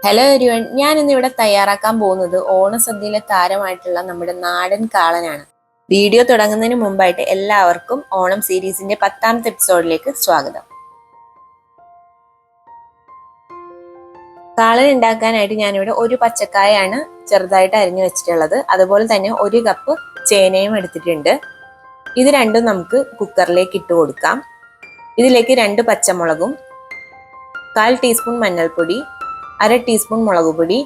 Hello everyone, ഞാൻ ഇന്ന് ഇവിടെ തയ്യാറാക്കാൻ പോകുന്നത് ഓണസദ്യയിലെ താരമായിട്ടുള്ള നമ്മുടെ നാടൻ കാളനാണ്. വീഡിയോ തുടങ്ങുന്നതിന് മുമ്പായിട്ട് എല്ലാവർക്കും ഓണം സീരീസിന്റെ 10ാമത്തെ എപ്പിസോഡിലേക്ക് സ്വാഗതം. കാളൻ ഉണ്ടാക്കാനായിട്ട് ഞാനിവിടെ ഒരു പച്ചക്കായാണ് ചെറുതായിട്ട് അരിഞ്ഞു വെച്ചിട്ടുള്ളത്. അതുപോലെ തന്നെ 1 കപ്പ് ചേനയും എടുത്തിട്ടുണ്ട്. ഇത് രണ്ടും നമുക്ക് കുക്കറിലേക്ക് ഇട്ട് കൊടുക്കാം. ഇതിലേക്ക് 2 പച്ചമുളകും, 1/4 ടീസ്പൂൺ മഞ്ഞൾപ്പൊടി, 1/2 ടീസ്പൂൺ മുളക് പൊടി,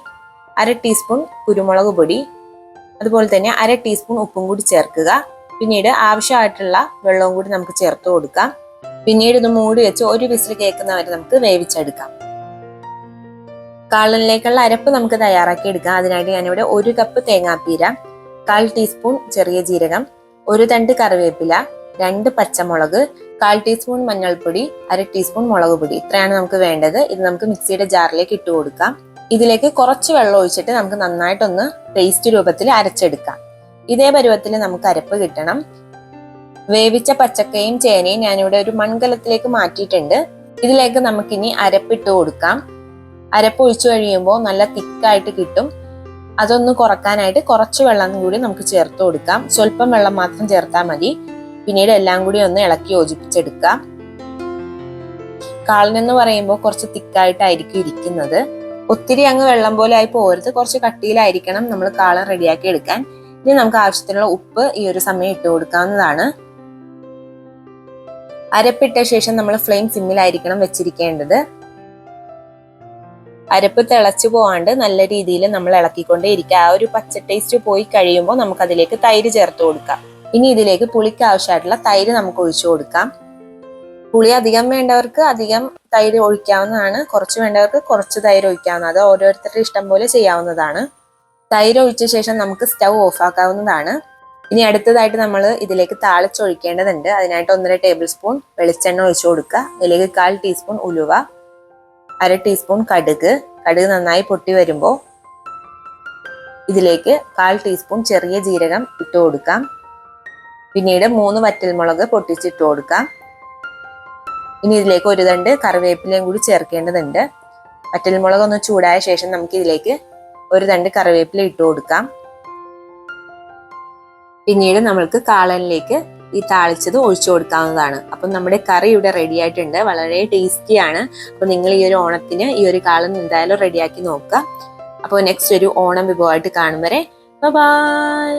1/2 ടീസ്പൂൺ കുരുമുളക് പൊടി, അതുപോലെ തന്നെ 1/2 ടീസ്പൂൺ ഉപ്പും കൂടി ചേർക്കുക. പിന്നീട് ആവശ്യമായിട്ടുള്ള വെള്ളവും കൂടി നമുക്ക് ചേർത്ത് കൊടുക്കാം. പിന്നീട് ഇത് മൂടി വെച്ച് 1 വിസിൽ കേൾക്കുന്നവരെ നമുക്ക് വേവിച്ചെടുക്കാം. കാളനിലേക്കുള്ള അരപ്പ് നമുക്ക് തയ്യാറാക്കി എടുക്കാം. അതിനായിട്ട് ഞാനിവിടെ 1 കപ്പ് തേങ്ങാപ്പീര, 1/4 ടീസ്പൂൺ ചെറിയ ജീരകം, 1 തണ്ട് കറിവേപ്പില, 2 പച്ചമുളക്, 1/4 ടീസ്പൂൺ മഞ്ഞൾപ്പൊടി, 1/2 ടീസ്പൂൺ മുളക് പൊടി, ഇത്രയാണ് നമുക്ക് വേണ്ടത്. ഇത് നമുക്ക് മിക്സിയുടെ ജാറിലേക്ക് ഇട്ട് കൊടുക്കാം. ഇതിലേക്ക് കുറച്ച് വെള്ളം ഒഴിച്ചിട്ട് നമുക്ക് നന്നായിട്ടൊന്ന് പേസ്റ്റ് രൂപത്തിൽ അരച്ചെടുക്കാം. ഇതേ പരുവത്തിൽ നമുക്ക് അരപ്പ് കിട്ടണം. വേവിച്ച പച്ചക്കയും ചേനയും ഞാനിവിടെ ഒരു മൺകലത്തിലേക്ക് മാറ്റിയിട്ടുണ്ട്. ഇതിലേക്ക് നമുക്കിനി അരപ്പിട്ട് കൊടുക്കാം. അരപ്പ് ഒഴിച്ചു കഴിയുമ്പോൾ നല്ല തിക്കായിട്ട് കിട്ടും. അതൊന്ന് കുറക്കാനായിട്ട് കുറച്ച് വെള്ളം കൂടി നമുക്ക് ചേർത്ത് കൊടുക്കാം. സ്വല്പം വെള്ളം മാത്രം ചേർത്താൽ മതി. പിന്നീട് എല്ലാം കൂടി ഒന്ന് ഇളക്കി യോജിപ്പിച്ചെടുക്കാം. കാളൻ എന്ന് പറയുമ്പോൾ കുറച്ച് തിക്കായിട്ടായിരിക്കും ഇരിക്കുന്നത്. ഒത്തിരി അങ്ങ് വെള്ളം പോലെ ആയി പോകരുത്, കുറച്ച് കട്ടിയിലായിരിക്കണം നമ്മൾ കാളൻ റെഡിയാക്കി എടുക്കാൻ. ഇനി നമുക്ക് ആവശ്യത്തിനുള്ള ഉപ്പ് ഈ ഒരു സമയം ഇട്ട് കൊടുക്കാവുന്നതാണ്. അരപ്പിട്ട ശേഷം നമ്മൾ ഫ്ലെയിം സിമ്മിലായിരിക്കണം വെച്ചിരിക്കേണ്ടത്. അരപ്പ് തിളച്ചു പോവാണ്ട് നല്ല രീതിയിൽ നമ്മൾ ഇളക്കിക്കൊണ്ടേ ഇരിക്കുക. ആ ഒരു പച്ച ടേസ്റ്റ് പോയി കഴിയുമ്പോൾ നമുക്ക് അതിലേക്ക് തൈര് ചേർത്ത് കൊടുക്കാം. ഇനി ഇതിലേക്ക് പുളിക്ക് ആവശ്യമായിട്ടുള്ള തൈര് നമുക്ക് ഒഴിച്ചു കൊടുക്കാം. പുളി അധികം വേണ്ടവർക്ക് അധികം തൈര് ഒഴിക്കാവുന്നതാണ്, കുറച്ച് വേണ്ടവർക്ക് കുറച്ച് തൈര് ഒഴിക്കാവുന്നത്. അത് ഓരോരുത്തരുടെ ഇഷ്ടം പോലെ ചെയ്യാവുന്നതാണ്. തൈര് ഒഴിച്ച ശേഷം നമുക്ക് സ്റ്റൗ ഓഫ് ആക്കാവുന്നതാണ്. ഇനി അടുത്തതായിട്ട് നമ്മൾ ഇതിലേക്ക് താളിച്ചൊഴിക്കേണ്ടതുണ്ട്. അതിനായിട്ട് 1.5 ടേബിൾ സ്പൂൺ വെളിച്ചെണ്ണ ഒഴിച്ചു കൊടുക്കുക. ഇതിലേക്ക് 1/4 ടീസ്പൂൺ ഉലുവ, 1/2 ടീസ്പൂൺ കടുക് നന്നായി പൊട്ടി വരുമ്പോൾ ഇതിലേക്ക് 1/4 ടീസ്പൂൺ ചെറിയ ജീരകം ഇട്ട് കൊടുക്കാം. പിന്നീട് 3 വറ്റൽമുളക് പൊട്ടിച്ചിട്ട് കൊടുക്കാം. ഇനി ഇതിലേക്ക് 1 തണ്ട് കറിവേപ്പിലയും കൂടി ചേർക്കേണ്ടതുണ്ട്. വറ്റൽമുളക് ഒന്ന് ചൂടായ ശേഷം നമുക്ക് ഇതിലേക്ക് 1 തണ്ട് കറിവേപ്പില ഇട്ട് കൊടുക്കാം. പിന്നീട് നമ്മൾക്ക് കാളനിലേക്ക് ഈ താളിച്ചത് ഒഴിച്ചു കൊടുക്കാവുന്നതാണ്. അപ്പം നമ്മുടെ കറി ഇവിടെ റെഡി ആയിട്ടുണ്ട്. വളരെ ടേസ്റ്റിയാണ്. അപ്പോൾ നിങ്ങൾ ഈ ഒരു ഓണത്തിന് ഈ ഒരു കാളൻ എന്തായാലും റെഡിയാക്കി നോക്കുക. അപ്പോൾ നെക്സ്റ്റ് ഒരു ഓണം വിഭവമായിട്ട് കാണും വരെ ബൈ.